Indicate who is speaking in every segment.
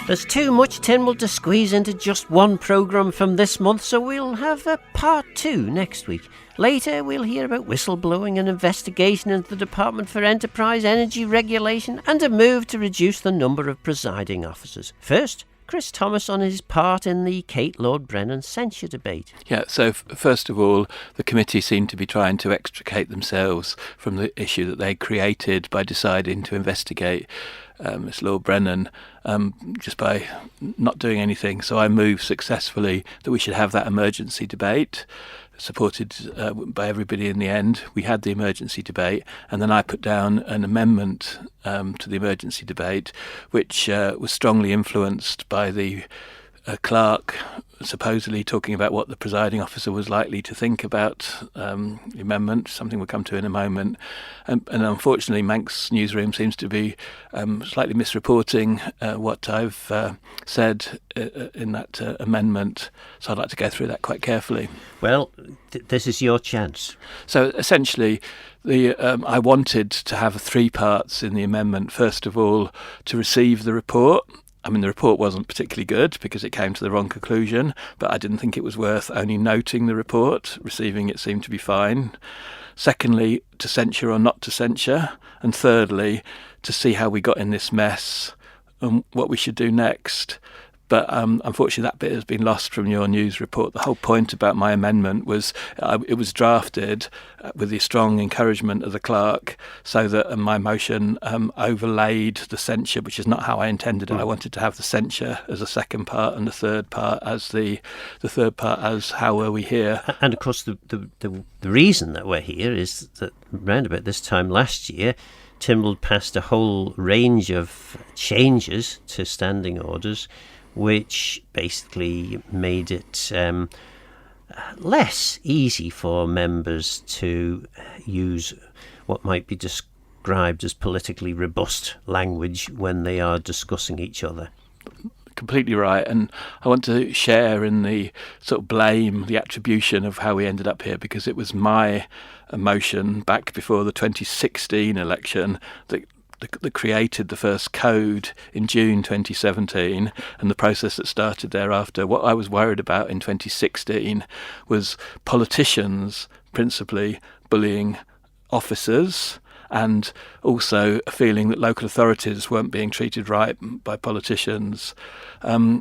Speaker 1: There's too much Tynwald to squeeze into just one programme from this month, so we'll have a part 2 next week. Later, we'll hear about whistleblowing, an investigation into the Department for Enterprise Energy Regulation, and a move to reduce the number of presiding officers. First, Chris Thomas on his part in the Kate Lord Brennan censure debate.
Speaker 2: Yeah, so first of all, the committee seemed to be trying to extricate themselves from the issue that they created by deciding to investigate Miss Lord Brennan just by not doing anything. So I moved successfully that we should have that emergency debate, supported by everybody in the end. We had the emergency debate, and then I put down an amendment to the emergency debate, which was strongly influenced by the clerk supposedly talking about what the presiding officer was likely to think about the amendment, something we'll come to in a moment. And unfortunately, Manx Newsroom seems to be slightly misreporting what I've said in that amendment. So I'd like to go through that quite carefully.
Speaker 1: Well, this is your chance.
Speaker 2: So essentially, I wanted to have 3 parts in the amendment. First of all, to receive the report. I mean, the report wasn't particularly good because it came to the wrong conclusion, but I didn't think it was worth only noting the report. Receiving it seemed to be fine. Secondly, to censure or not to censure. And thirdly, to see how we got in this mess and what we should do next. But unfortunately, that bit has been lost from your news report. The whole point about my amendment was it was drafted with the strong encouragement of the clerk so that my motion overlaid the censure, which is not how I intended it. I wanted to have the censure as a second part and the third part as the third part as how were we here.
Speaker 1: And of course, the reason that we're here is that round about this time last year, Tynwald passed a whole range of changes to standing orders, which basically made it less easy for members to use what might be described as politically robust language when they are discussing each other.
Speaker 2: Completely right, and I want to share in the sort of blame, the attribution of how we ended up here, because it was my motion back before the 2016 election that created the first code in June 2017 and the process that started thereafter. What I was worried about in 2016 was politicians principally bullying officers, and also a feeling that local authorities weren't being treated right by politicians. I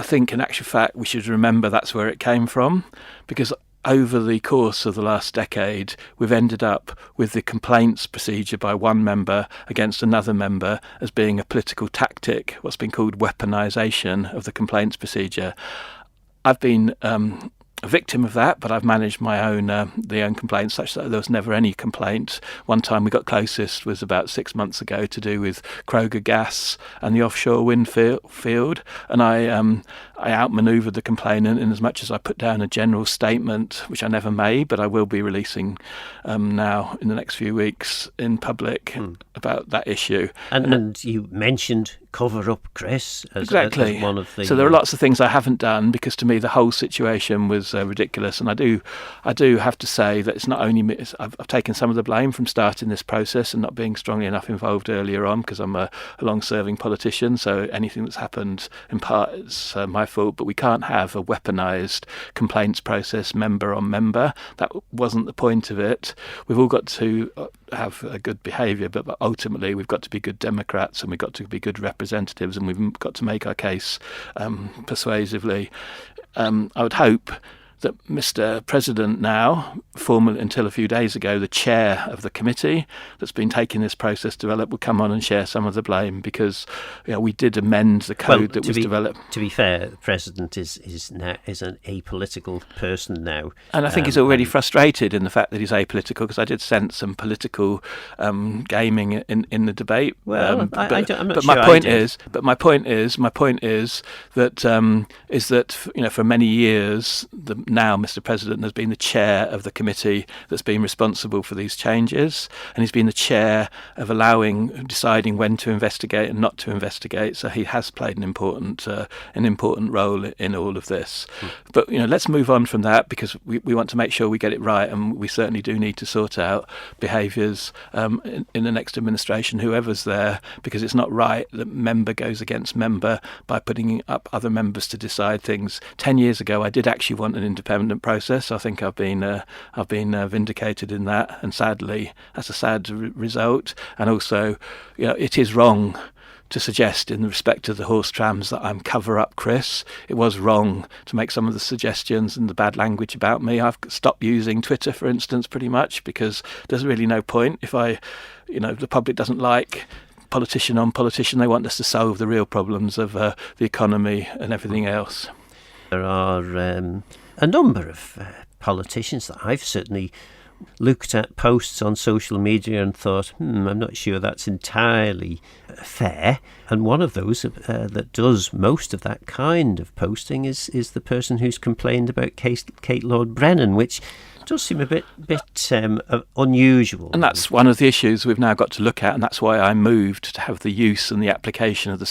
Speaker 2: think in actual fact we should remember that's where it came from, because over the course of the last decade, we've ended up with the complaints procedure by one member against another member as being a political tactic, what's been called weaponisation of the complaints procedure. I've been a victim of that, but I've managed my own complaints such that there was never any complaint. One time we got closest was about 6 months ago to do with Kroger Gas and the offshore wind field, and I outmanoeuvred the complainant in as much as I put down a general statement, which I never made, but I will be releasing now in the next few weeks in public about that issue.
Speaker 1: And you mentioned cover up, Chris, as one of the...
Speaker 2: So there are lots of things I haven't done because to me the whole situation was ridiculous, and I do have to say that it's not only me. I've taken some of the blame from starting this process and not being strongly enough involved earlier on, because I'm a long-serving politician, so anything that's happened in part is my fault. But we can't have a weaponised complaints process member on member. That wasn't the point of it. We've all got to have a good behaviour, but ultimately we've got to be good Democrats and we've got to be good representatives, and we've got to make our case persuasively. I would hope that Mr. President now, formerly until a few days ago, the chair of the committee that's been taking this process to develop, will come on and share some of the blame, because we did amend the code that was developed.
Speaker 1: To be fair, the President is an apolitical person now.
Speaker 2: And I think he's already frustrated in the fact that he's apolitical, because I did sense some political gaming in the debate.
Speaker 1: Well, I'm not
Speaker 2: but
Speaker 1: sure.
Speaker 2: My point is that for many years the now, Mr. President, has been the chair of the committee that's been responsible for these changes, and he's been the chair of deciding when to investigate and not to investigate. So he has played an important role in all of this. But let's move on from that, because we want to make sure we get it right, and we certainly do need to sort out behaviours in the next administration, whoever's there, because it's not right that member goes against member by putting up other members to decide things. 10 years ago, I did actually want an independent process. I think I've been vindicated in that, and sadly, that's a sad result. And also, it is wrong to suggest in respect of the horse trams that I'm cover up Chris. It was wrong to make some of the suggestions and the bad language about me. I've stopped using Twitter, for instance, pretty much, because there's really no point. If the public doesn't like politician on politician, they want us to solve the real problems of the economy and everything else.
Speaker 1: There are a number of politicians that I've certainly looked at posts on social media and thought, I'm not sure that's entirely fair. And one of those that does most of that kind of posting is the person who's complained about Kate Lord Brennan, which does seem a bit unusual.
Speaker 2: And that's one of the issues we've now got to look at, and that's why I moved to have the use and the application of the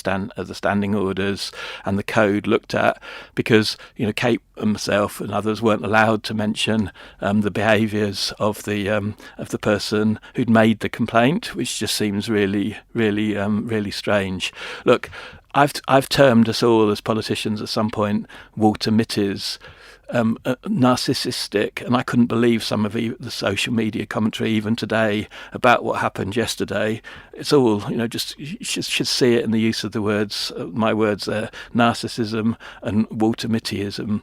Speaker 2: standing orders and the code looked at, because Kate and myself and others weren't allowed to mention the behaviours of the person who'd made the complaint, which just seems really, really, really strange. Look, I've termed us all as politicians at some point Walter Mitty's narcissistic, and I couldn't believe some of the social media commentary even today about what happened yesterday. It's all, just you should see it in the use of the words, my words there, narcissism and Walter Mittyism.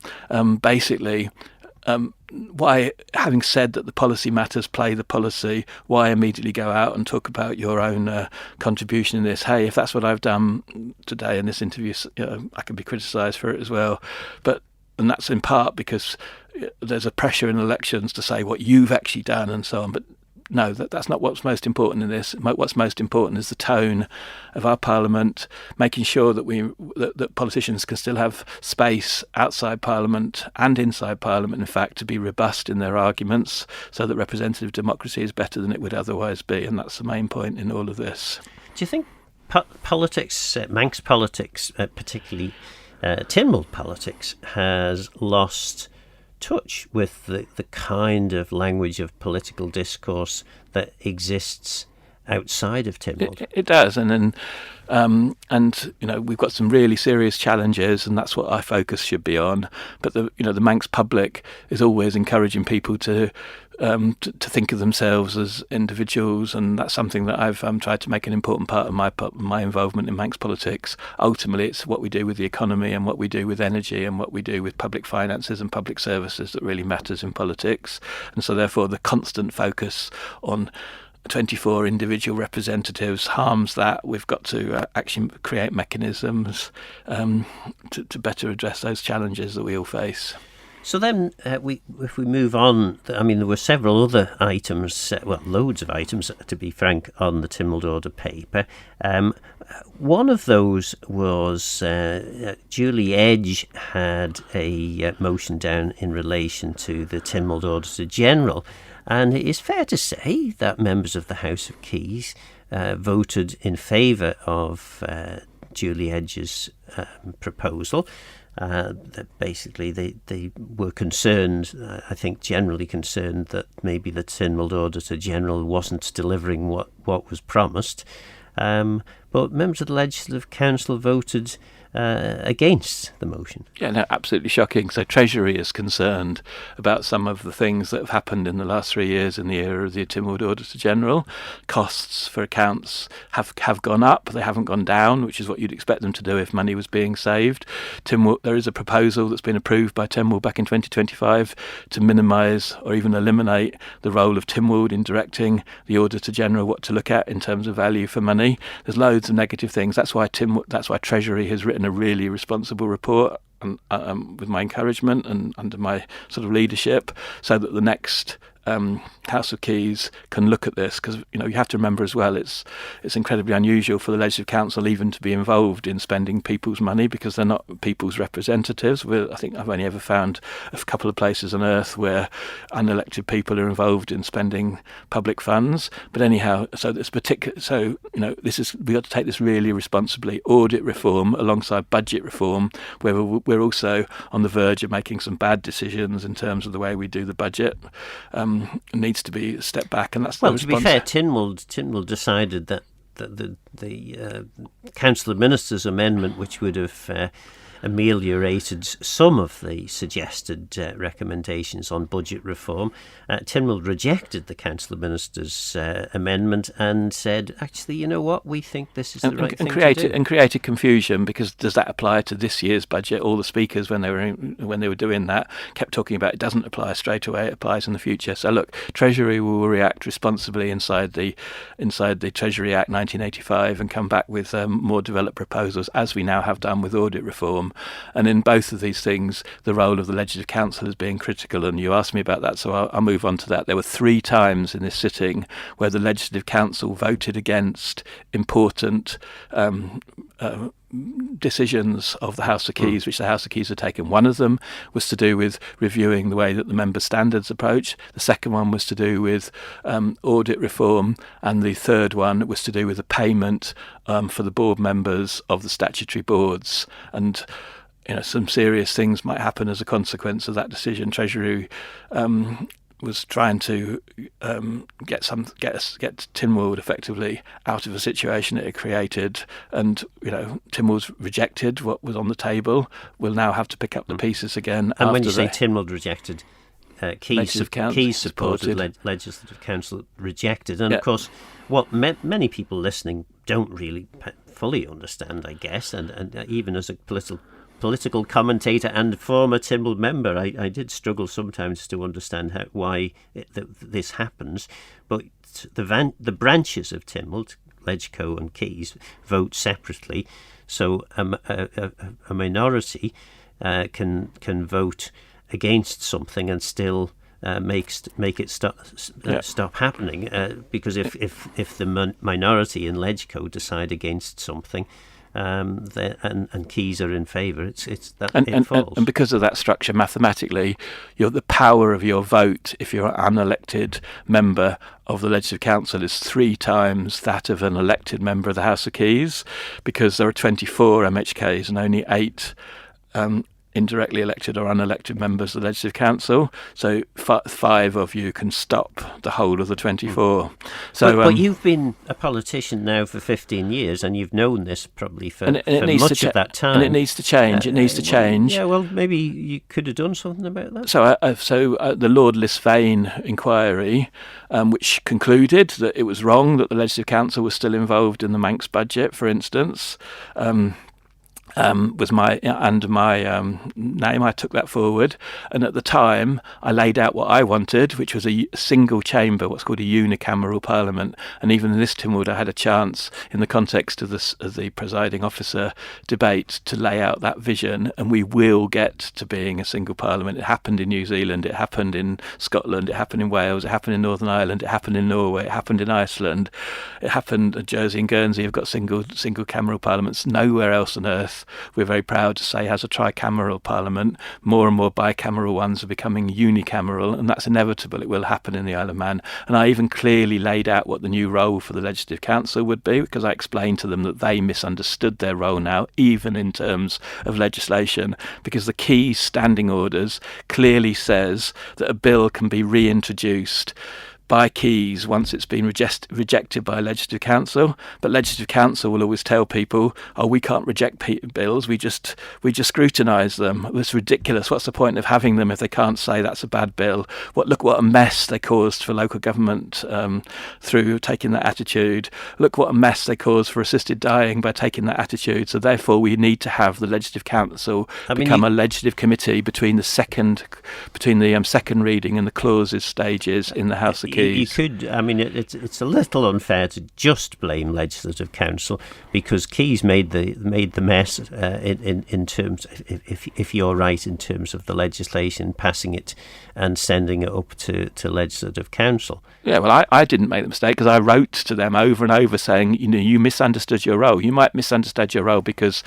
Speaker 2: Basically, why, having said that the policy matters play the policy, why immediately go out and talk about your own contribution in this? Hey, if that's what I've done today in this interview, I can be criticised for it as well. And that's in part because there's a pressure in elections to say what you've actually done and so on. But no, that's not what's most important in this. What's most important is the tone of our Parliament, making sure that politicians can still have space outside Parliament and inside Parliament, in fact, to be robust in their arguments, so that representative democracy is better than it would otherwise be. And that's the main point in all of this.
Speaker 1: Do you think politics, Manx politics particularly, Tynwald politics, has lost touch with the kind of language of political discourse that exists outside of Tynwald?
Speaker 2: It does, and we've got some really serious challenges, and that's what our focus should be on. But the Manx public is always encouraging people to think of themselves as individuals, and that's something that I've tried to make an important part of my involvement in Manx politics. Ultimately, it's what we do with the economy and what we do with energy and what we do with public finances and public services that really matters in politics. And so therefore the constant focus on 24 individual representatives harms that. We've got to actually create mechanisms to better address those challenges that we all face.
Speaker 1: So then, if we move on, there were several other items, loads of items, to be frank, on the Tynwald Order paper. One of those was Julie Edge had a motion down in relation to the Tynwald Auditor General, and it is fair to say that members of the House of Keys voted in favour of Julie Edge's proposal. That basically they were concerned, I think generally concerned, that maybe the Tynwald Auditor General wasn't delivering what was promised. But members of the Legislative Council voted against the motion.
Speaker 2: Yeah, no, absolutely shocking. So Treasury is concerned about some of the things that have happened in the last 3 years in the era of the Tynwald Auditor General. Costs for accounts have gone up. They haven't gone down, which is what you'd expect them to do if money was being saved. There is a proposal that's been approved by Tynwald back in 2025 to minimise or even eliminate the role of Tynwald in directing the Auditor General what to look at in terms of value for money. There's loads of negative things. That's why Treasury has written a really responsible report with my encouragement and under my sort of leadership, so that the next House of Keys can look at this, because you have to remember as well, it's incredibly unusual for the Legislative Council even to be involved in spending people's money, because they're not people's representatives. I think I've only ever found a couple of places on earth where unelected people are involved in spending public funds. But anyhow, so this particular, we got to take this really responsibly. Audit reform alongside budget reform, where we're also on the verge of making some bad decisions in terms of the way we do the budget. Needs to be a step back, and that's
Speaker 1: well. To be fair, Tynwald decided that the Council of Ministers amendment, which would have ameliorated some of the suggested recommendations on budget reform, Tynwald rejected the Council of Ministers amendment and said, actually, you know what, we think this is the right thing to do.
Speaker 2: And created confusion, because does that apply to this year's budget? All the speakers, when they were doing that, kept talking about it doesn't apply straight away, it applies in the future. So look, Treasury will react responsibly inside the Treasury Act 1985 and come back with more developed proposals, as we now have done with audit reform. And in both of these things, the role of the Legislative Council is being critical, and you asked me about that, so I'll move on to that. There were 3 times in this sitting where the Legislative Council voted against important decisions of the House of Keys, which the House of Keys had taken. One of them was to do with reviewing the way that the member standards approach. The second one was to do with audit reform, and the third one was to do with the payment for the board members of the statutory boards. And some serious things might happen as a consequence of that decision. Treasury was trying to get Tynwald effectively out of a situation it had created, and Tynwald's rejected what was on the table. We'll now have to pick up the pieces again.
Speaker 1: And when you say Tynwald rejected, Keys supported, Legislative Council rejected, and of course, what many people listening don't really fully understand, I guess, and even as a political commentator and former Tynwald member, I did struggle sometimes to understand why this happens. But the branches of Tynwald, Legco and Keys, vote separately, so a minority can vote against something and still make it stop happening. Because if the minority in Legco decide against something, and Keys are in favour, it falls.
Speaker 2: And because of that structure, mathematically, the power of your vote, if you're an unelected member of the Legislative Council, is 3 times that of an elected member of the House of Keys, because there are 24 MHKs and only 8 indirectly elected or unelected members of the Legislative Council. So 5 of you can stop the whole of the 24. So,
Speaker 1: but you've been a politician now for 15 years, and you've known this probably for much of that time.
Speaker 2: And it needs to change. It needs to change.
Speaker 1: Well, maybe you could have done something about that.
Speaker 2: So the Lord Lisvane inquiry, which concluded that it was wrong that the Legislative Council was still involved in the Manx budget, for instance, was under my name. I took that forward, and at the time I laid out what I wanted, which was a single chamber, what's called a unicameral parliament. And even in this Tynwald, I had a chance, in the context of the presiding officer debate, to lay out that vision, and we will get to being a single parliament. It happened in New Zealand, it happened in Scotland, it happened in Wales, it happened in Northern Ireland, it happened in Norway, it happened in Iceland, it happened in Jersey and Guernsey. Have got single cameral parliaments. Nowhere else on earth, we're very proud to say, has a tricameral parliament. More and more bicameral ones are becoming unicameral, and that's inevitable. It will happen in the Isle of Man. And I even clearly laid out what the new role for the Legislative Council would be, because I explained to them that they misunderstood their role now, even in terms of legislation, because the key standing orders clearly says that a bill can be reintroduced by Keys once it's been rejected by Legislative Council. But Legislative Council will always tell people, we can't reject bills, we just scrutinise them. It's ridiculous. What's the point of having them if they can't say that's a bad bill? Look what a mess they caused for local government through taking that attitude. Look what a mess they caused for assisted dying by taking that attitude. So therefore we need to have the Legislative Council become a legislative committee between the second reading and the clauses stages in the House of Keys. Keys.
Speaker 1: You could. I mean, it's a little unfair to just blame Legislative Council, because Keys made the mess in terms. If you're right in terms of the legislation, passing it and sending it up to Legislative Council.
Speaker 2: Yeah, well, I didn't make the mistake, because I wrote to them over and over saying, you misunderstood your role. You might misunderstand your role because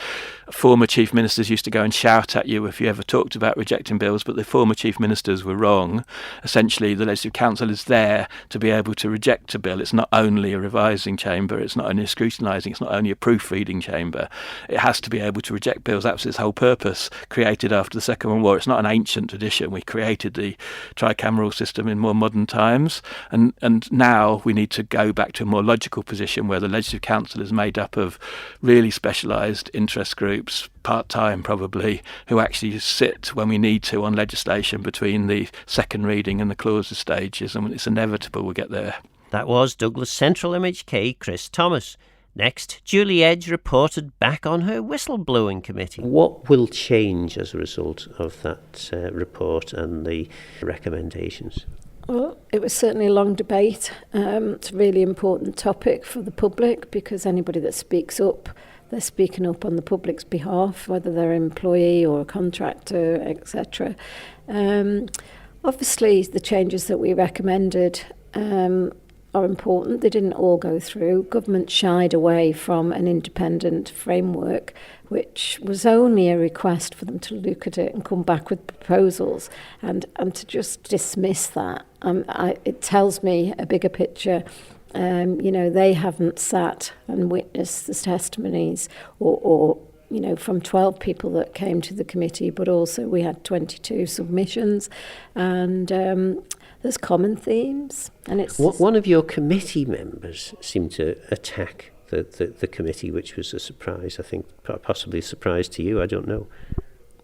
Speaker 2: former chief ministers used to go and shout at you if you ever talked about rejecting bills, but the former chief ministers were wrong. Essentially, the Legislative Council is there to be able to reject a bill. It's not only a revising chamber, it's not only a scrutinising, it's not only a proofreading chamber. It has to be able to reject bills. That's its whole purpose, created after the Second World War. It's not an ancient tradition. We created the tricameral system in more modern times, and now we need to go back to a more logical position where the Legislative Council is made up of really specialised interest groups, part-time probably, who actually sit when we need to on legislation between the second reading and the clauses stages, and it's inevitable we'll get there.
Speaker 1: That was Douglas Central MHK Chris Thomas. Next, Julie Edge reported back on her whistleblowing committee. What will change as a result of that report and the recommendations?
Speaker 3: Well, it was certainly a long debate. It's a really important topic for the public, because anybody that speaks up, they're speaking up on the public's behalf, whether they're an employee or a contractor, etc. Obviously, the changes that we recommended are important. They didn't all go through. Government shied away from an independent framework, which was only a request for them to look at it and come back with proposals, and to just dismiss that. It tells me a bigger picture. They haven't sat and witnessed the testimonies or from 12 people that came to the committee, but also we had 22 submissions, and there's common themes. And it's
Speaker 1: one of your committee members seemed to attack the committee, which was a surprise. I think possibly a surprise to you. I don't know.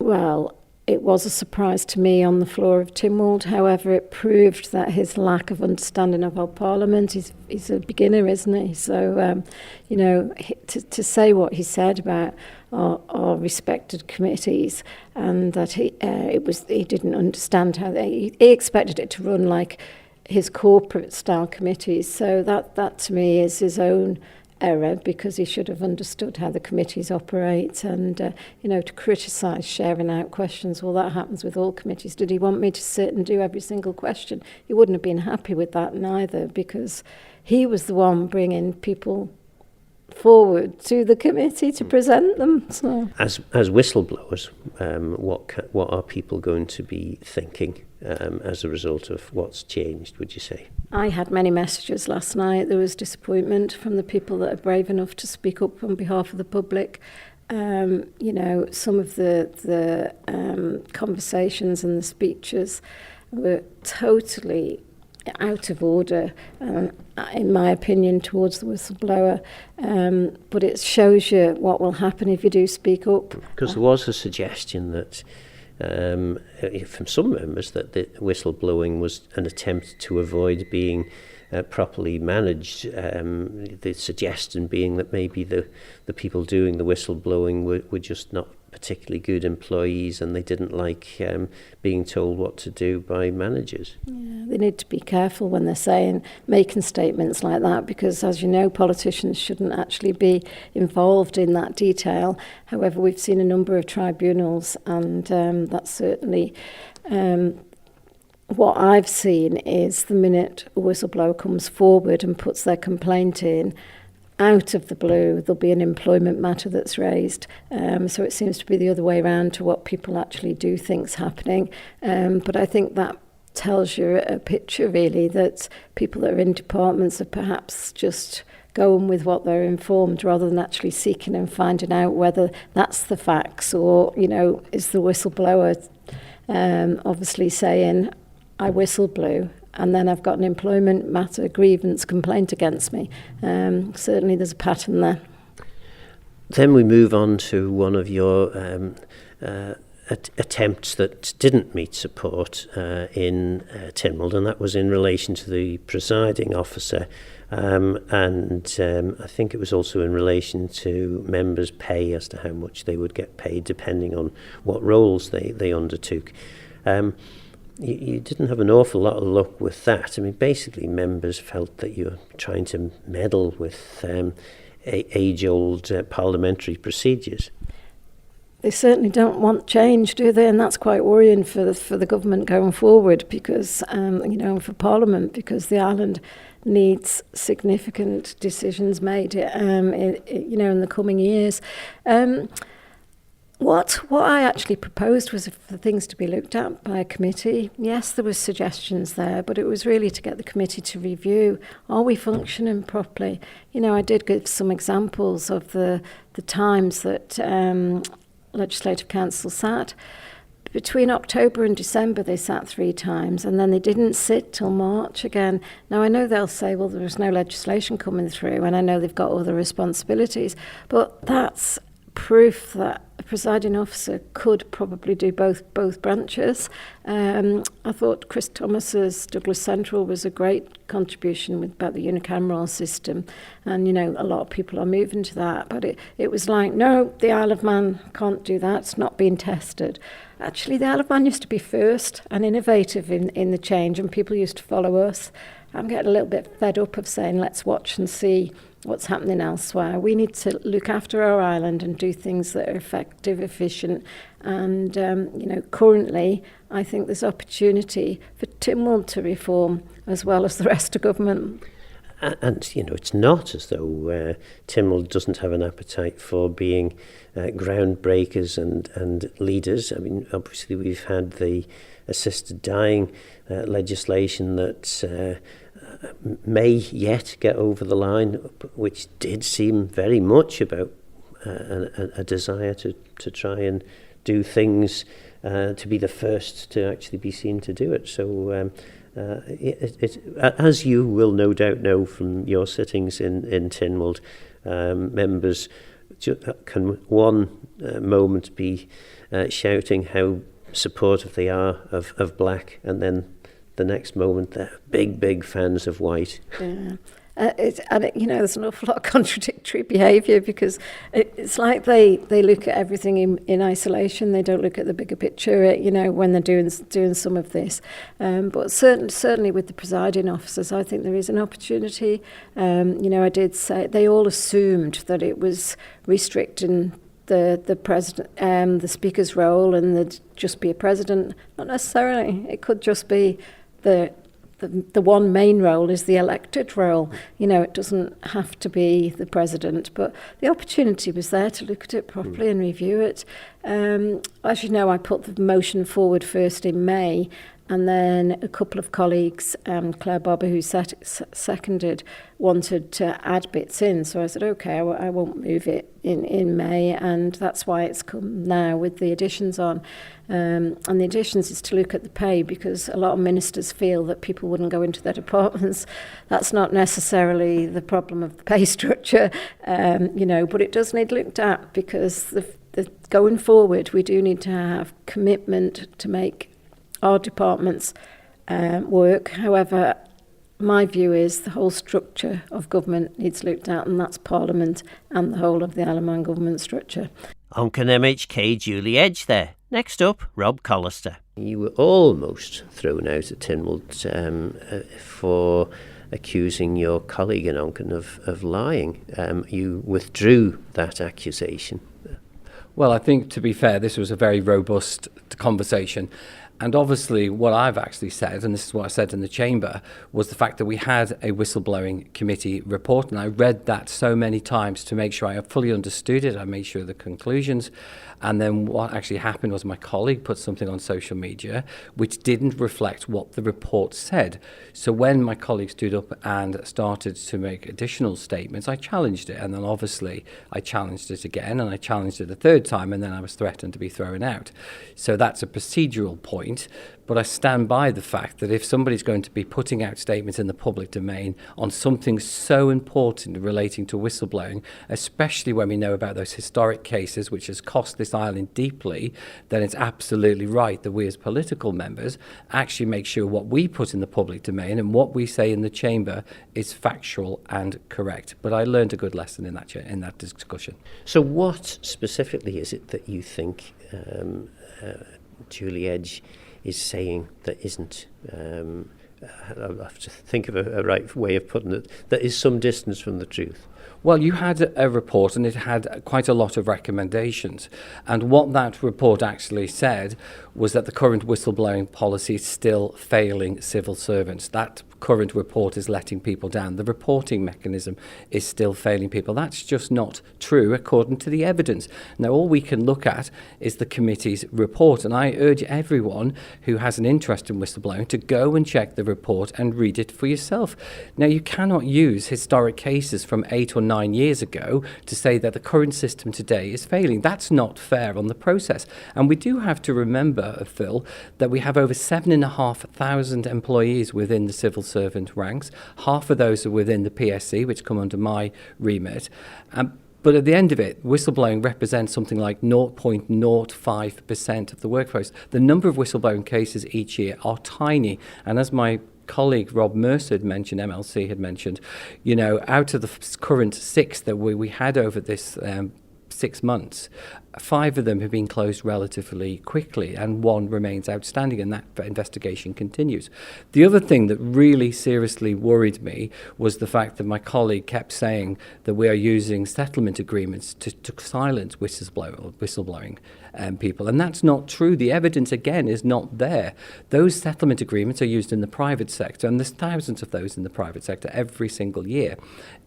Speaker 1: Well, it was a surprise to me on the floor of Tynwald. However, it proved that his lack of understanding of our Parliament, he's a beginner, isn't he? So, to say what he said about our respected committees, and that he didn't understand how he expected it to run like his corporate style committees. So that to me is his own error, because he should have understood how the committees operate, and to criticise sharing out questions, well, that happens with all committees. Did he want me to sit and do every single question? He wouldn't have been happy with that neither, because he was the one bringing people forward to the committee to present them. So, as whistleblowers, what are people going to be thinking as a result of what's changed, would you say? I had many messages last night. There was disappointment from the people that are brave enough to speak up on behalf of the public. Some of the conversations and the speeches were totally out of order, in my opinion, towards the whistleblower. But it shows you what will happen if you do speak up. Because there was a suggestion that from some members that the whistleblowing was an attempt to avoid being properly managed. The suggestion being that maybe the people doing the whistleblowing were just not particularly good employees, and they didn't like being told what to do by managers. Yeah, they need to be careful when they're making statements like that, because, as you know, politicians shouldn't actually be involved in that detail. However, we've seen a number of tribunals, and that's certainly what I've seen is the minute a whistleblower comes forward and puts their complaint in, out of the blue, there'll be an employment matter that's raised. So it seems to be the other way around to what people actually do think's happening. But I think that tells you a picture, really, that people that are in departments are perhaps just going with what they're informed, rather than actually seeking and finding out whether that's the facts, or, is the whistleblower obviously saying, I whistleblew, and then I've got an employment matter grievance complaint against me. Certainly there's a pattern there. Then we move on to one of your attempts that didn't meet support in Tynwald, and that was in relation to the presiding officer. And I think it was also in relation to members' pay, as to how much they would get paid depending on what roles they undertook. you didn't have an awful lot of luck with that. I mean, basically, members felt that you were trying to meddle with age-old parliamentary procedures.
Speaker 3: They certainly don't want change, do they? And that's quite worrying for the government going forward, because for Parliament, because the island needs significant decisions made, in the coming years. What I actually proposed was for things to be looked at by a committee. Yes, there were suggestions there, but it was really to get the committee to review, are we functioning properly? I did give some examples of the times that Legislative Council sat. Between October and December they sat 3 times, and then they didn't sit till March again. Now I know they'll say, well, there was no legislation coming through, and I know they've got other responsibilities, but that's proof that a presiding officer could probably do both branches. I thought Chris Thomas's Douglas Central was a great contribution about the unicameral system, and a lot of people are moving to that, but it was like, no, the Isle of Man can't do that, it's not being tested. Actually, the Isle of Man used to be first and innovative in the change, and people used to follow us. I'm getting a little bit fed up of saying, let's watch and see what's happening elsewhere. We need to look after our island and do things that are effective, efficient, and currently I think there's opportunity for Tynwald to reform as well as the rest of government.
Speaker 1: And it's not as though Tynwald doesn't have an appetite for being groundbreakers and leaders. I mean, obviously we've had the assisted dying legislation that may yet get over the line, which did seem very much about a desire to try and do things, to be the first to actually be seen to do it. So as you will no doubt know from your sittings in Tynwald, members can one moment be shouting how supportive they are of black, and then the next moment they're big fans of white.
Speaker 3: Yeah. There's an awful lot of contradictory behaviour, because it's like they look at everything in isolation. They don't look at the bigger picture, when they're doing some of this. But certainly with the presiding officers, I think there is an opportunity. I did say they all assumed that it was restricting the president, the speaker's role, and there'd just be a president. Not necessarily. It could just be the one main role is the elected role. It doesn't have to be the president, but the opportunity was there to look at it properly and review it. As you know, I put the motion forward first in May, and then a couple of colleagues, Claire Bobber, who seconded, wanted to add bits in. So I said, okay, I won't move it in May, and that's why it's come now with the additions on. And the additions is to look at the pay, because a lot of ministers feel that people wouldn't go into their departments. That's not necessarily the problem of the pay structure, but it does need looked at, because going forward, we do need to have commitment to make our departments work. However, my view is the whole structure of government needs looked at, and that's Parliament and the whole of the Isle of Man government structure.
Speaker 1: Onken MHK Julie Edge there. Next up, Rob Collister. You were almost thrown out at Tynwald for accusing your colleague in Onken of lying. You withdrew that accusation.
Speaker 4: Well, I think, to be fair, this was a very robust conversation. And obviously what I've actually said, and this is what I said in the chamber, was the fact that we had a whistleblowing committee report, and I read that so many times to make sure I fully understood it. I made sure the conclusions. And then what actually happened was my colleague put something on social media which didn't reflect what the report said. So when my colleague stood up and started to make additional statements, I challenged it. And then obviously I challenged it again, and I challenged it a third time, and then I was threatened to be thrown out. So that's a procedural point. But I stand by the fact that if somebody's going to be putting out statements in the public domain on something so important relating to whistleblowing, especially when we know about those historic cases which has cost this island deeply, then it's absolutely right that we as political members actually make sure what we put in the public domain and what we say in the chamber is factual and correct. But I learned a good lesson in that discussion.
Speaker 1: So what specifically is it that you think Julie Edge
Speaker 5: saying that isn't. I'll have to think of a right way of putting it. That is some distance from the truth.
Speaker 4: Well, you had a report and it had quite a lot of recommendations. And what that report actually said was that the current whistleblowing policy is still failing civil servants. That current report is letting people down. The reporting mechanism is still failing people. That's just not true according to the evidence. Now, all we can look at is the committee's report, and I urge everyone who has an interest in whistleblowing to go and check the report and read it for yourself. Now, you cannot use historic cases from 8 or 9 years ago to say that the current system today is failing. That's not fair on the process. And we do have to remember, Phil, that we have over 7,500 employees within the civil servant ranks. Half of those are within the PSC, which come under my remit. But at the end of it, whistleblowing represents something like 0.05% of the workforce. The number of whistleblowing cases each year are tiny. And as my colleague Rob Mercer had mentioned, MLC had mentioned, out of the current 6 that we had over this 6 months, 5 of them have been closed relatively quickly and 1 remains outstanding, and that investigation continues. The other thing that really seriously worried me was the fact that my colleague kept saying that we are using settlement agreements to silence whistleblowing people, and that's not true. The evidence, again, is not there. Those settlement agreements are used in the private sector, and there's thousands of those in the private sector every single year.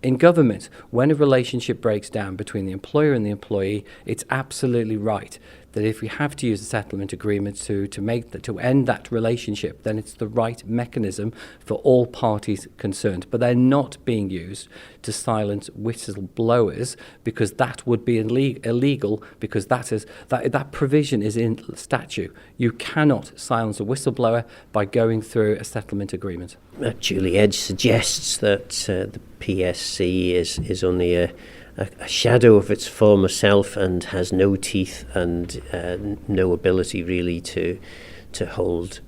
Speaker 4: In government, when a relationship breaks down between the employer and the employee, it's absolutely right that if we have to use a settlement agreement to end that relationship, then it's the right mechanism for all parties concerned. But they're not being used to silence whistleblowers, because that would be illegal, because that provision is in statute. You cannot silence a whistleblower by going through a settlement agreement.
Speaker 5: Julie Edge suggests that the PSC is only a shadow of its former self and has no teeth and no ability really to hold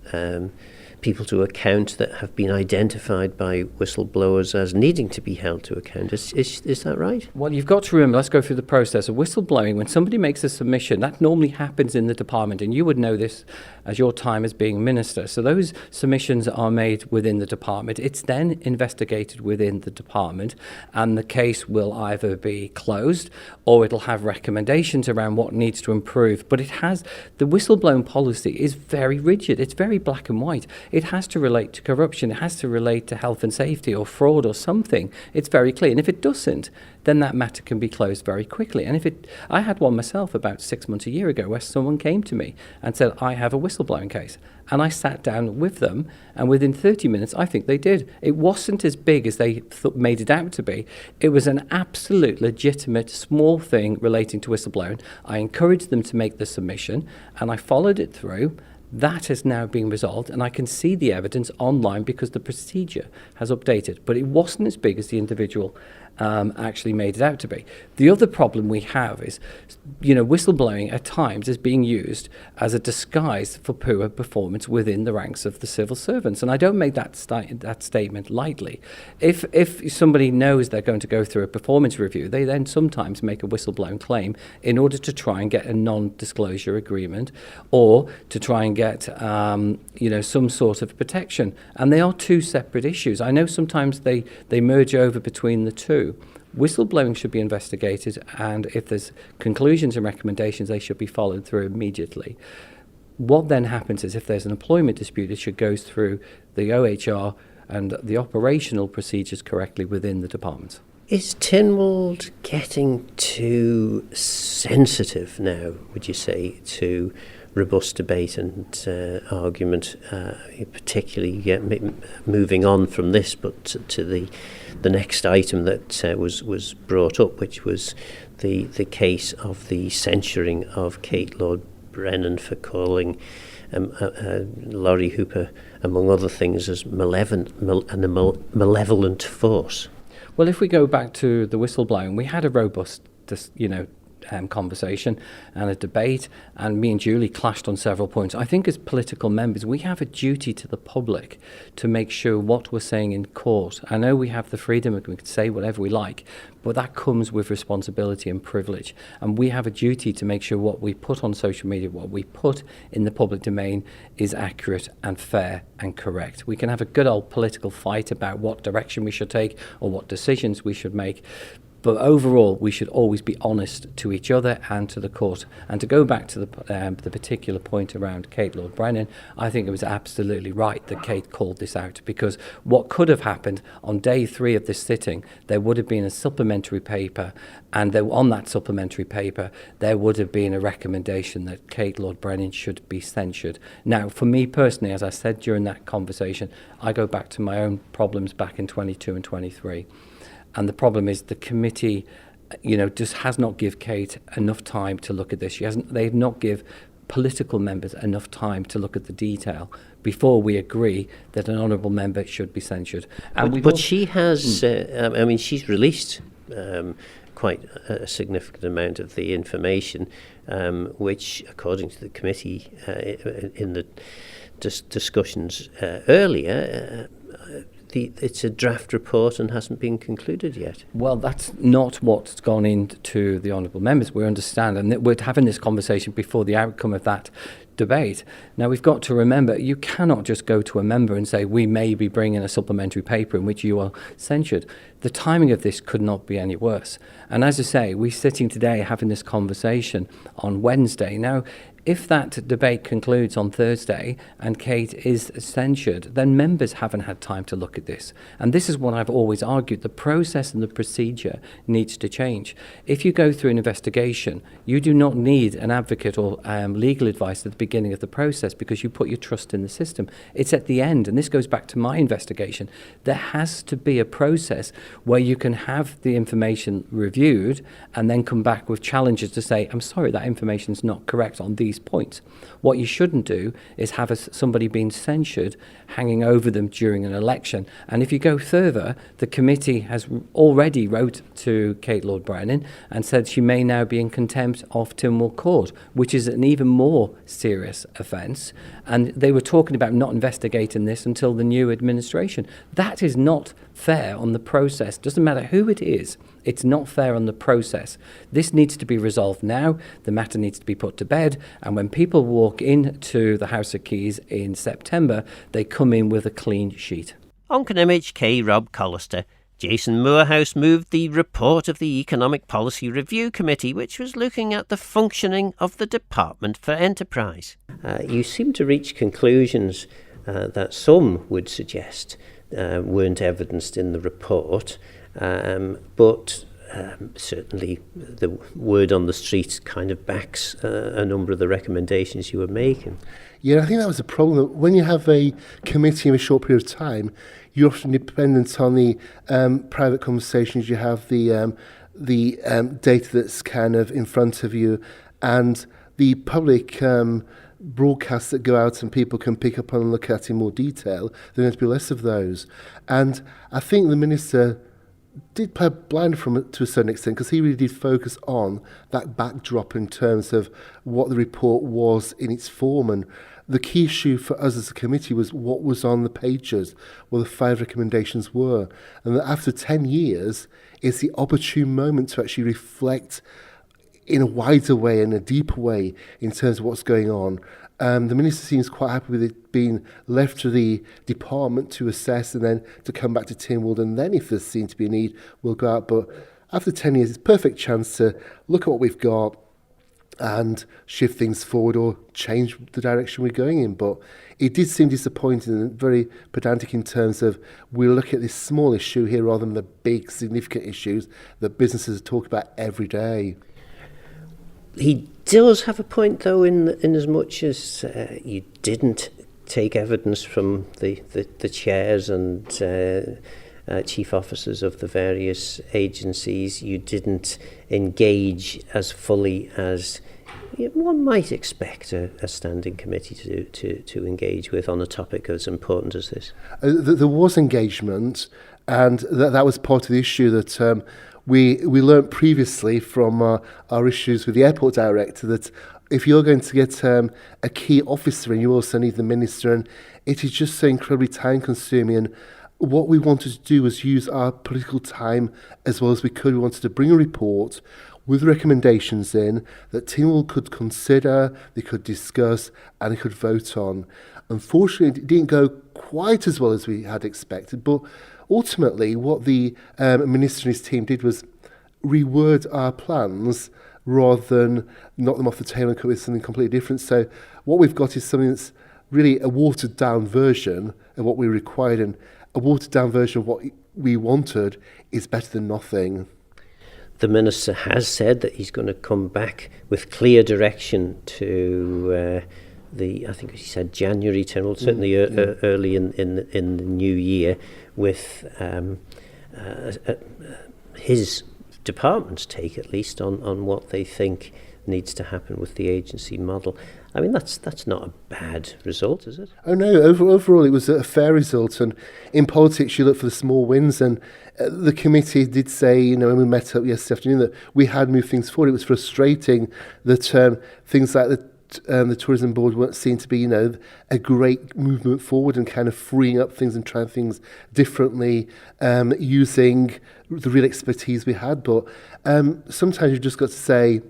Speaker 5: people to account that have been identified by whistleblowers as needing to be held to account. Is that right?
Speaker 4: Well, you've got to remember, let's go through the process of whistleblowing. When somebody makes a submission, that normally happens in the department, and you would know this as your time as being minister. So those submissions are made within the department. It's then investigated within the department, and the case will either be closed or it'll have recommendations around what needs to improve. But the whistleblowing policy is very rigid. It's very black and white. It has to relate to corruption. It has to relate to health and safety or fraud or something. It's very clear. And if it doesn't, then that matter can be closed very quickly. And I had one myself about 6 months, a year ago, where someone came to me and said, I have a whistleblowing case. And I sat down with them, and within 30 minutes, I think they did. It wasn't as big as they made it out to be. It was an absolute legitimate small thing relating to whistleblowing. I encouraged them to make the submission, and I followed it through. That has now been resolved, and I can see the evidence online because the procedure has updated. But it wasn't as big as the individual actually made it out to be. The other problem we have is, whistleblowing at times is being used as a disguise for poor performance within the ranks of the civil servants. And I don't make that statement lightly. If somebody knows they're going to go through a performance review, they then sometimes make a whistleblowing claim in order to try and get a non-disclosure agreement or to try and get some sort of protection. And they are 2 separate issues. I know sometimes they merge over between the 2. Whistleblowing should be investigated, and if there's conclusions and recommendations, they should be followed through immediately. What then happens is, if there's an employment dispute, it should go through the OHR and the operational procedures correctly within the department.
Speaker 5: Is Tynwald getting too sensitive now, would you say, to robust debate and argument, particularly moving on from this, but to the next item that was brought up, which was the case of the censuring of Kate Lord Brennan for calling Laurie Hooper, among other things, as malevolent force?
Speaker 4: Well, if we go back to the whistleblowing, we had a robust conversation and a debate, and me and Julie clashed on several points. I think as political members, we have a duty to the public to make sure what we're saying in court. I know we have the freedom, we can say whatever we like, but that comes with responsibility and privilege. And we have a duty to make sure what we put on social media, what we put in the public domain is accurate and fair and correct. We can have a good old political fight about what direction we should take or what decisions we should make. But overall, we should always be honest to each other and to the court. And to go back to the particular point around Kate Lord Brennan, I think it was absolutely right that Kate called this out, because what could have happened on day 3 of this sitting, there would have been a supplementary paper, and on that supplementary paper, there would have been a recommendation that Kate Lord Brennan should be censured. Now, for me personally, as I said during that conversation, I go back to my own problems back in 22 and 23. And the problem is the committee, just has not give Kate enough time to look at this. They've not give political members enough time to look at the detail before we agree that an honourable member should be censured. And
Speaker 5: but she has, she's released quite a significant amount of the information, which, according to the committee in the discussions earlier, it's a draft report and hasn't been concluded yet.
Speaker 4: Well, that's not what's gone into the honourable members. We understand, and we're having this conversation before the outcome of that debate. Now, we've got to remember, you cannot just go to a member and say, we may be bringing a supplementary paper in which you are censured. The timing of this could not be any worse. And as I say, we're sitting today having this conversation on Wednesday. Now, if that debate concludes on Thursday and Kate is censured, then members haven't had time to look at this. And this is what I've always argued. The process and the procedure needs to change. If you go through an investigation, you do not need an advocate or legal advice at the beginning of the process, because you put your trust in the system. It's at the end, and this goes back to my investigation. There has to be a process where you can have the information reviewed and then come back with challenges to say, I'm sorry, that information's not correct on these points. What you shouldn't do is have somebody being censured hanging over them during an election. And if you go further, the committee has already wrote to Kate Lord Brennan and said she may now be in contempt of Tynwald Court, which is an even more serious offence. And they were talking about not investigating this until the new administration. That is not fair on the process. Doesn't matter who it is. It's not fair on the process. This needs to be resolved now. The matter needs to be put to bed. And when people walk into the House of Keys in September, they come in with a clean sheet.
Speaker 1: On MHK Rob Collister, Jason Moorhouse moved the report of the Economic Policy Review Committee, which was looking at the functioning of the Department for Enterprise.
Speaker 5: You seem to reach conclusions that some would suggest weren't evidenced in the report, but certainly the word on the street kind of backs a number of the recommendations you were making.
Speaker 6: Yeah, I think that was a problem. When you have a committee in a short period of time, you're often dependent on the private conversations. You have the data that's kind of in front of you, and the public broadcasts that go out and people can pick up on and look at in more detail. There are going to be less of those. And I think the Minister did play blind from it to a certain extent, because he really did focus on that backdrop in terms of what the report was in its form. And the key issue for us as a committee was what was on the pages, what the 5 recommendations were. And that after 10 years, it's the opportune moment to actually reflect in a wider way and a deeper way in terms of what's going on. The Minister seems quite happy with it being left to the department to assess and then to come back to Tynwald, and then if there's seen to be a need, we'll go out. But after 10 years, it's a perfect chance to look at what we've got and shift things forward or change the direction we're going in. But it did seem disappointing and very pedantic in terms of we're looking at this small issue here rather than the big significant issues that businesses talk about every day.
Speaker 5: He does have a point, though, in as much as you didn't take evidence from the chairs and chief officers of the various agencies. You didn't engage as fully as one might expect a standing committee to engage with on a topic as important as this.
Speaker 6: There was engagement, and that was part of the issue that we learnt previously from our issues with the airport director that if you're going to get a key officer in, you also need the minister, and it is just so incredibly time consuming. And what we wanted to do was use our political time as well as we could. We wanted to bring a report with recommendations in that Tynwald could consider, they could discuss, and they could vote on. Unfortunately, it didn't go quite as well as we had expected, but ultimately what the minister and his team did was reword our plans rather than knock them off the table and come up with something completely different. So what we've got is something that's really a watered down version of what we required, and a watered down version of what we wanted is better than nothing.
Speaker 5: The Minister has said that he's going to come back with clear direction to I think he said January, Tynwald, certainly early in the new year, with his department's take, at least, on what they think needs to happen with the agency model. I mean, that's not a bad result, is it?
Speaker 6: Oh no, overall it was a fair result, and in politics you look for the small wins, and the committee did say, when we met up yesterday afternoon, that we had moved things forward. It was frustrating that things like the tourism board weren't seen to be, a great movement forward and kind of freeing up things and trying things differently, using the real expertise we had. But sometimes you've just got to say,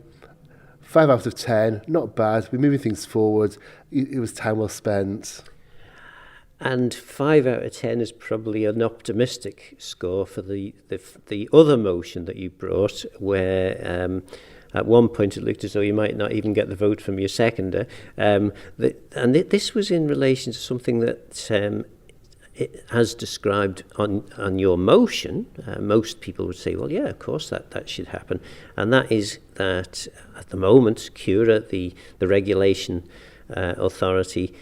Speaker 6: 5 out of 10, not bad. We're moving things forward. It was time well spent.
Speaker 5: And 5 out of 10 is probably an optimistic score for the other motion that you brought, where at one point it looked as though you might not even get the vote from your seconder. This was in relation to something that, as described on your motion, most people would say, well, yeah, of course that should happen. And that is that at the moment, Cura, the regulation authority,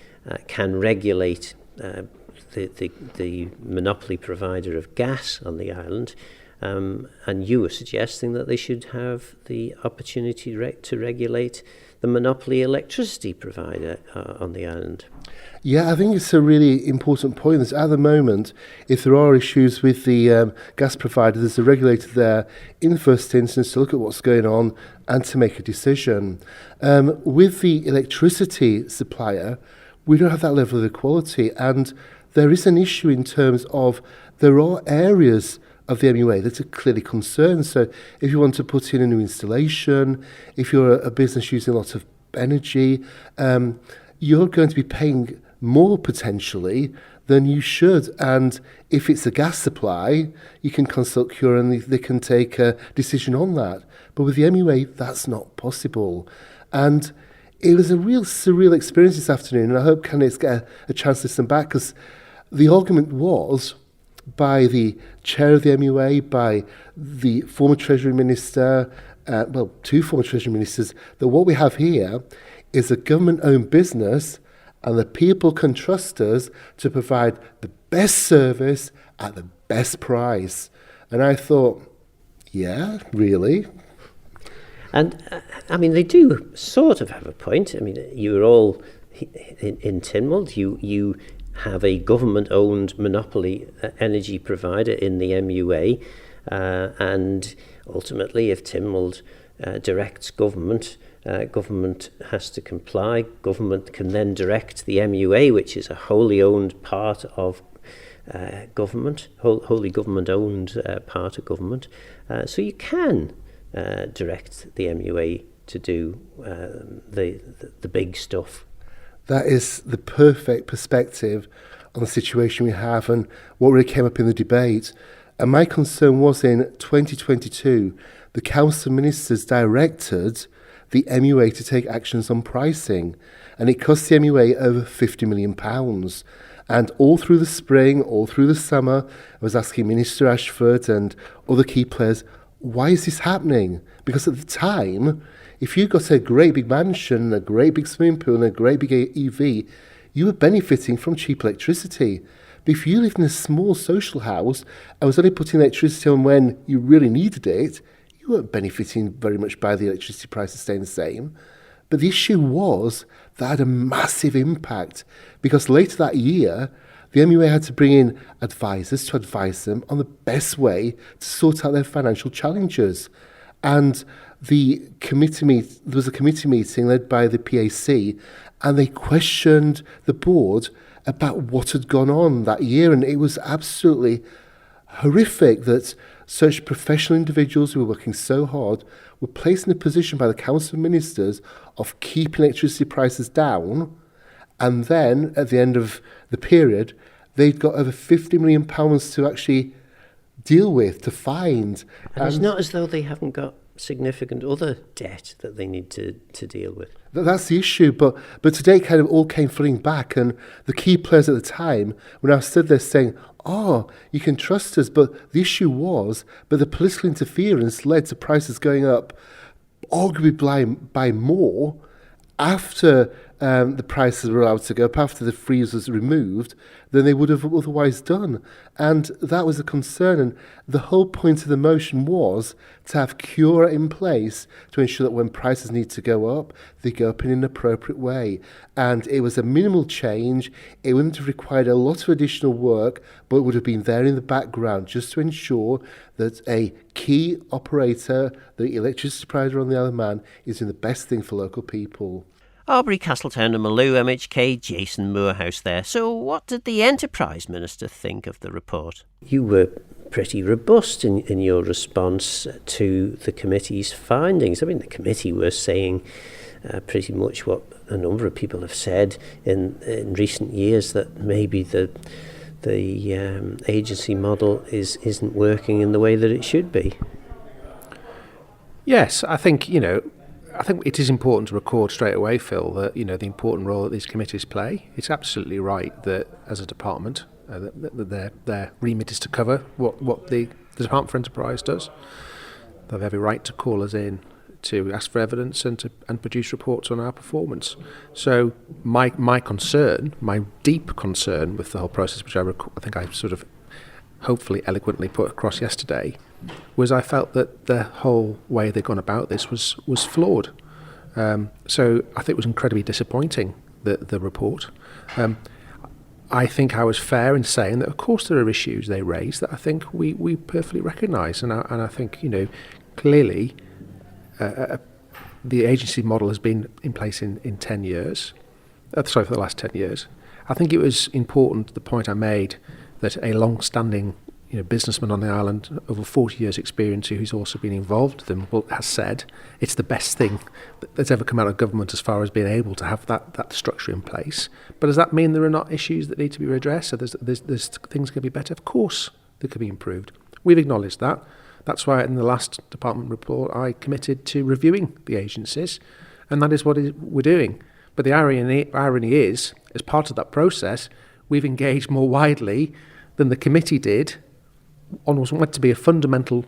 Speaker 5: can regulate the monopoly provider of gas on the island, and you were suggesting that they should have the opportunity to regulate the monopoly electricity provider on the island.
Speaker 6: Yeah, I think it's a really important point. That at the moment, if there are issues with the gas provider, there's a regulator there in the first instance to look at what's going on and to make a decision. With the electricity supplier, we don't have that level of equality, and there is an issue in terms of there are areas of the MUA that are clearly concerned. So if you want to put in a new installation, if you're a business using a lot of energy, you're going to be paying more potentially than you should. And if it's a gas supply, you can consult Cura and they can take a decision on that. But with the MUA, that's not possible. And it was a real surreal experience this afternoon, and I hope candidates get a chance to listen back, because the argument was by the chair of the MUA, by the former Treasury Minister, two former Treasury Ministers, that what we have here is a government-owned business and the people can trust us to provide the best service at the best price. And I thought, yeah, really?
Speaker 5: And, I mean, they do sort of have a point. I mean, you're all in Tynwald. You have a government-owned monopoly energy provider in the MUA. And ultimately, if Tynwald directs government, government has to comply. Government can then direct the MUA, which is a wholly owned part of government, wholly government-owned part of government. So you can direct the MUA to do the big stuff.
Speaker 6: That is the perfect perspective on the situation we have and what really came up in the debate. And my concern was in 2022, the Council of Ministers directed the MUA to take actions on pricing, and it cost the MUA over £50 million. And all through the spring, all through the summer, I was asking Minister Ashford and other key players, why is this happening? Because at the time, if you got a great big mansion, a great big swimming pool, and a great big EV, you were benefiting from cheap electricity. But if you lived in a small social house and was only putting electricity on when you really needed it, you weren't benefiting very much by the electricity prices staying the same. But the issue was that had a massive impact, because later that year, the MUA had to bring in advisors to advise them on the best way to sort out their financial challenges. And there was a committee meeting led by the PAC, and they questioned the board about what had gone on that year, and it was absolutely horrific that such professional individuals who were working so hard were placed in a position by the Council of Ministers of keeping electricity prices down, and then at the end of the period they'd got over £50 million to actually deal with, to find.
Speaker 5: And it's not as though they haven't got significant other debt that they need to deal with.
Speaker 6: That's the issue, but today it kind of all came flooding back, and the key players at the time were now stood there saying, you can trust us, but the issue was, but the political interference led to prices going up arguably by more after the prices were allowed to go up, after the freeze was removed, than they would have otherwise done. And that was a concern. And the whole point of the motion was to have cure in place to ensure that when prices need to go up, they go up in an appropriate way. And it was a minimal change. It wouldn't have required a lot of additional work, but it would have been there in the background just to ensure that a key operator, the electricity provider on the Isle of Man, is doing the best thing for local people.
Speaker 1: Aubrey, Castletown and Maloo, MHK, Jason Moorhouse there. So what did the Enterprise Minister think of the report?
Speaker 5: You were pretty robust in your response to the committee's findings. I mean, the committee were saying pretty much what a number of people have said in recent years, that maybe the agency model isn't working in the way that it should be.
Speaker 7: Yes, I think it is important to record straight away, Phil, that the important role that these committees play. It's absolutely right that as a department, that their remit is to cover what the Department for Enterprise does. They have every right to call us in to ask for evidence and produce reports on our performance. So my concern, my deep concern with the whole process, which I think I sort of hopefully eloquently put across yesterday, was I felt that the whole way they'd gone about this was flawed. So I think it was incredibly disappointing, the report. I think I was fair in saying that, of course, there are issues they raised that I think we perfectly recognise, and I think clearly the agency model has been in place in 10 years. For the last 10 years. I think it was important, the point I made, that a long-standing businessman on the island, over 40 years experience, who's also been involved with them, has said it's the best thing that's ever come out of government as far as being able to have that structure in place. But does that mean there are not issues that need to be redressed? So there's things can be better? Of course they could be improved. We've acknowledged that. That's why in the last department report I committed to reviewing the agencies, and that is what we're doing. But the irony is, as part of that process, we've engaged more widely than the committee did on what's meant to be a fundamental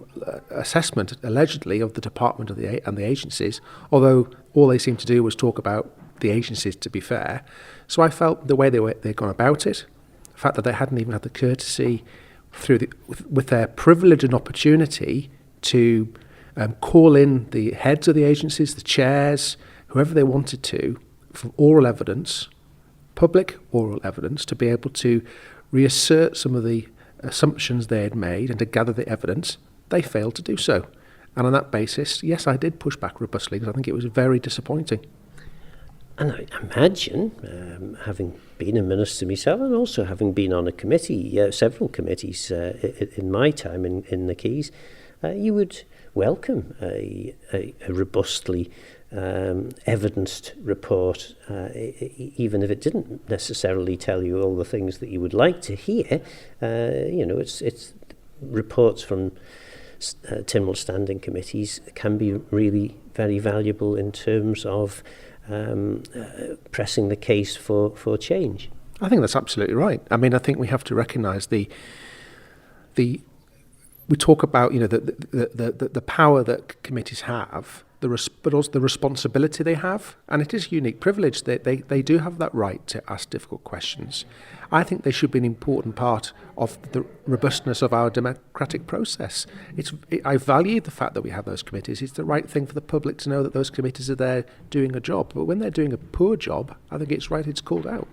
Speaker 7: assessment, allegedly, of the department and the agencies, although all they seemed to do was talk about the agencies, to be fair. So I felt the way they'd gone about it, the fact that they hadn't even had the courtesy with their privilege and opportunity to call in the heads of the agencies, the chairs, whoever they wanted to, for oral evidence, public oral evidence, to be able to reassert some of the assumptions they had made and to gather the evidence. They failed to do so. And on that basis, yes, I did push back robustly because I think it was very disappointing.
Speaker 5: And I imagine, having been a minister myself and also having been on a committee, several committees in my time in the Keys, you would welcome a robustly evidenced report, even if it didn't necessarily tell you all the things that you would like to hear. It's reports from Tynwald standing committees can be really very valuable in terms of pressing the case for change.
Speaker 7: I think that's absolutely right. I mean, I think we have to recognise we talk about the power that committees have, but also the responsibility they have, and it is a unique privilege. They do have that right to ask difficult questions. I think they should be an important part of the robustness of our democratic process. I value the fact that we have those committees. It's the right thing for the public to know that those committees are there doing a job. But when they're doing a poor job, I think it's right it's called out.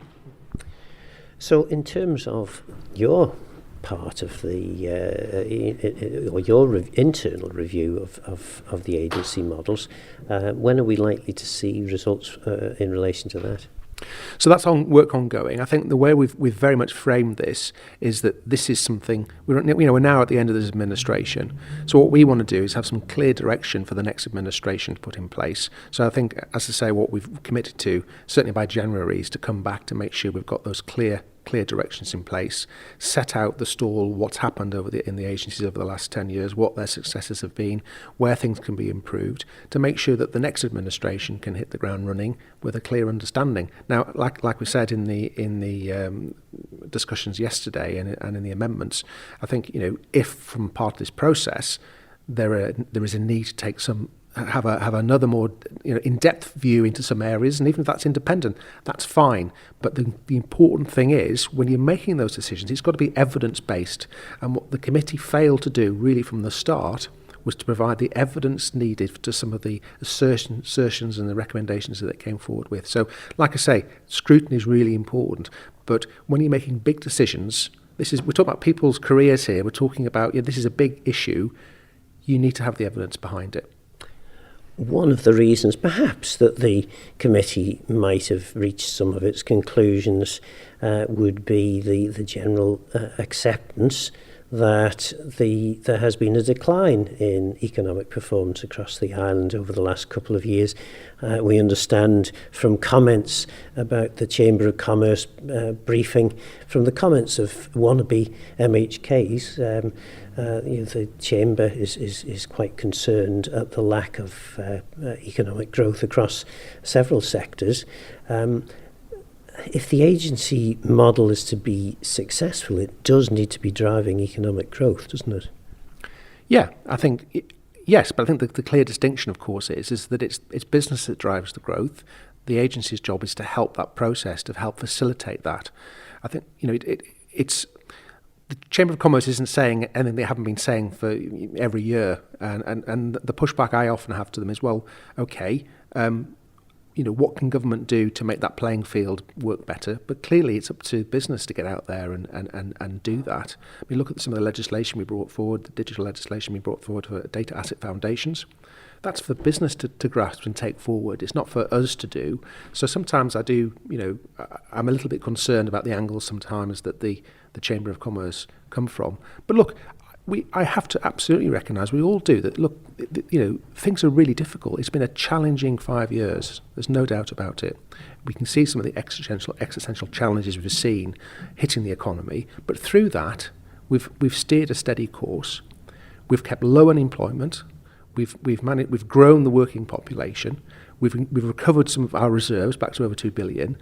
Speaker 5: So in terms of your part of the or your internal review of the agency models, when are we likely to see results in relation to that?
Speaker 7: So that's work ongoing. I think the way we've very much framed this is that this is something we're now at the end of this administration. So what we want to do is have some clear direction for the next administration to put in place. So I think, as I say, what we've committed to, certainly by January, is to come back to make sure we've got those clear directions in place, set out the stall, what's happened in the agencies over the last 10 years, what their successes have been, where things can be improved, to make sure that the next administration can hit the ground running with a clear understanding. Now, like we said in the discussions yesterday and in the amendments, I think, if from part of this process there is a need to take have another more in-depth view into some areas, and even if that's independent, that's fine. But the important thing is, when you're making those decisions, it's got to be evidence-based. And what the committee failed to do really from the start was to provide the evidence needed to some of the assertions and the recommendations that it came forward with. So, like I say, scrutiny is really important. But when you're making big decisions, we're talking about people's careers here, we're talking about, this is a big issue, you need to have the evidence behind it.
Speaker 5: One of the reasons, perhaps, that the committee might have reached some of its conclusions would be the general acceptance that there has been a decline in economic performance across the island over the last couple of years. We understand from comments about the Chamber of Commerce briefing, from the comments of wannabe MHKs, the Chamber is quite concerned at the lack of economic growth across several sectors. If the agency model is to be successful, it does need to be driving economic growth, doesn't it?
Speaker 7: Yeah, I think yes, but I think the clear distinction, of course, is that it's business that drives the growth. The agency's job is to help that process, to help facilitate that. I think it's the Chamber of Commerce isn't saying anything they haven't been saying for every year, and the pushback I often have to them is, well, okay. What can government do to make that playing field work better? But clearly it's up to business to get out there and do that. I mean, look at some of the legislation we brought forward, the digital legislation we brought forward for data asset foundations. That's for business to grasp and take forward. It's not for us to do. So sometimes I'm a little bit concerned about the angles sometimes that the Chamber of Commerce come from. But look, I have to absolutely recognise, we all do, that look, things are really difficult. It's been a challenging 5 years. There's no doubt about it. We can see some of the existential challenges we've seen hitting the economy, but through that, we've steered a steady course. We've kept low unemployment. We've grown the working population. We've recovered some of our reserves back to over 2 billion.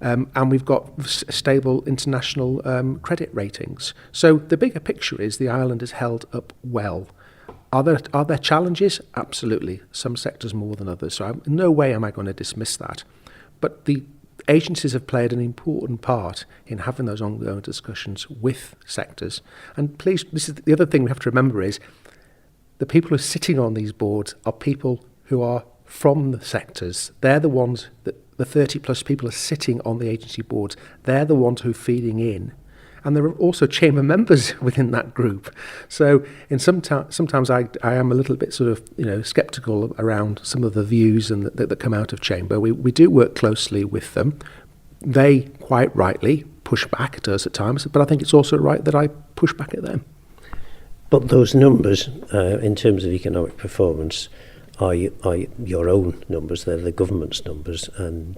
Speaker 7: And we've got stable international credit ratings. So the bigger picture is the island is held up well. Are there challenges? Absolutely. Some sectors more than others. So in no way am I going to dismiss that. But the agencies have played an important part in having those ongoing discussions with sectors. And please, this is the other thing we have to remember is the people who are sitting on these boards are people who are from the sectors. They're the ones that the 30 plus people are sitting on the agency boards. They're the ones who are feeding in. And there are also chamber members within that group. So sometimes I am a little bit sort of sceptical around some of the views and that come out of chamber. We do work closely with them. They quite rightly push back at us at times, but I think it's also right that I push back at them.
Speaker 5: But those numbers, in terms of economic performance, are your own numbers. They're the government's numbers, and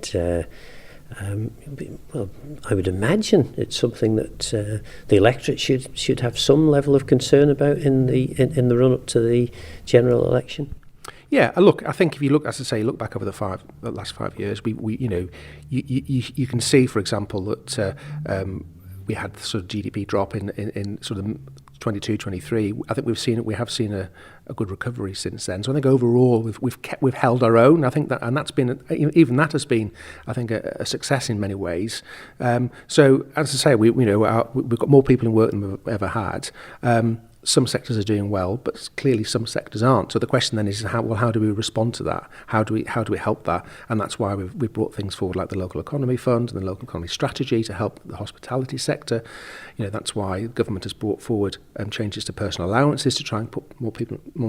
Speaker 5: I would imagine it's something that the electorate should have some level of concern about in the run up to the general election.
Speaker 7: Yeah, look, I think if you look, as I say, look back over the last 5 years, you can see, for example, that we had the sort of GDP drop in sort of 22, 23. I think we have seen a good recovery since then. So I think overall we've held our own. I think that, and that's been even that has been, I think, a success in many ways. So as I say, we've got more people in work than we've ever had. some sectors are doing well, but clearly some sectors aren't. So the question then is, how do we respond to that? How do we help that? And that's why we've brought things forward like the local economy fund and the local economy strategy to help the hospitality sector. That's why the government has brought forward changes to personal allowances to try and put more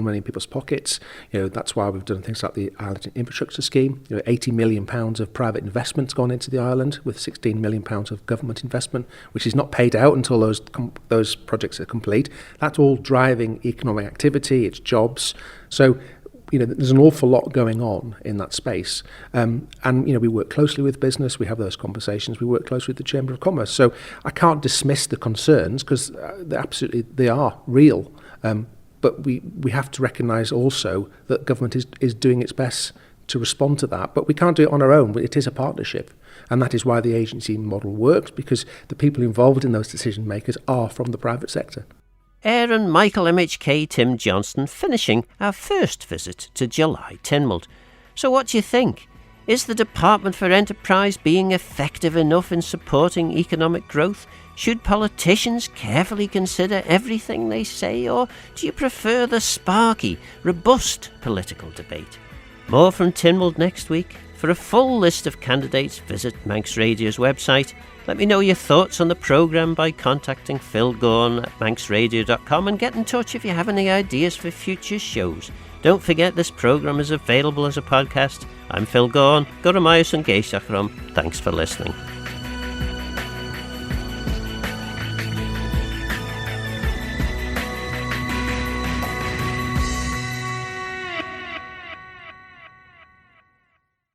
Speaker 7: money in people's pockets. That's why we've done things like the Island Infrastructure Scheme. £80 million of private investment's gone into the island, with £16 million of government investment, which is not paid out until those projects are complete. That's all driving economic activity, it's jobs. So, there's an awful lot going on in that space. And we work closely with business, we have those conversations, we work closely with the Chamber of Commerce. So I can't dismiss the concerns because they are real. But we have to recognise also that government is doing its best to respond to that. But we can't do it on our own. It is a partnership. And that is why the agency model works, because the people involved in those decision makers are from the private sector.
Speaker 1: Aaron Michael MHK Tim Johnston finishing our first visit to July Tynwald. So what do you think? Is the Department for Enterprise being effective enough in supporting economic growth? Should politicians carefully consider everything they say, or do you prefer the sparky, robust political debate? More from Tynwald next week. For a full list of candidates, visit Manx Radio's website. Let me know your thoughts on the programme by contacting Phil Gorn at manxradio.com, and get in touch if you have any ideas for future shows. Don't forget this programme is available as a podcast. I'm Phil Gorn. Go to myosungeish.com. Thanks for listening.